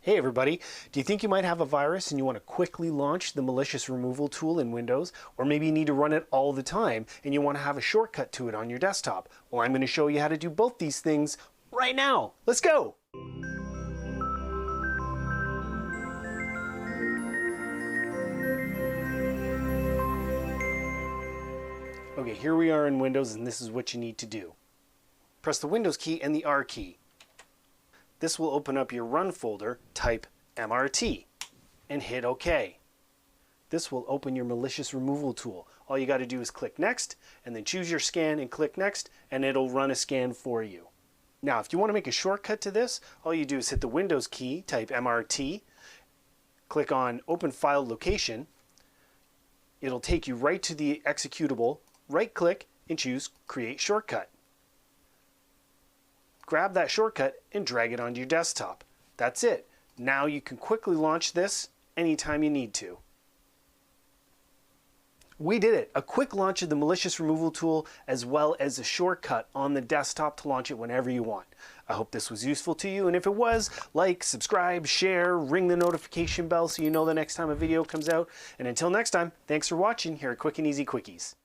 Hey everybody, do you think you might have a virus and you want to quickly launch the malicious removal tool in Windows? Or maybe you need to run it all the time and you want to have a shortcut to it on your desktop? Well, I'm going to show you how to do both these things right now. Let's go! Okay, here we are in Windows and this is what you need to do. Press the Windows key and the R key. This will open up your Run folder, type MRT, and hit OK. This will open your malicious removal tool. All you got to do is click Next, and then choose your scan and click Next, and it'll run a scan for you. Now, if you want to make a shortcut to this, all you do is hit the Windows key, type MRT, click on Open File Location. It'll take you right to the executable, right-click, and choose Create Shortcut. Grab that shortcut and drag it onto your desktop. That's it. Now you can quickly launch this anytime you need to. We did it. A quick launch of the malicious removal tool as well as a shortcut on the desktop to launch it whenever you want. I hope this was useful to you, and if it was, like, subscribe, share, ring the notification bell so you know the next time a video comes out. And until next time, thanks for watching here at Quick and Easy Quickies.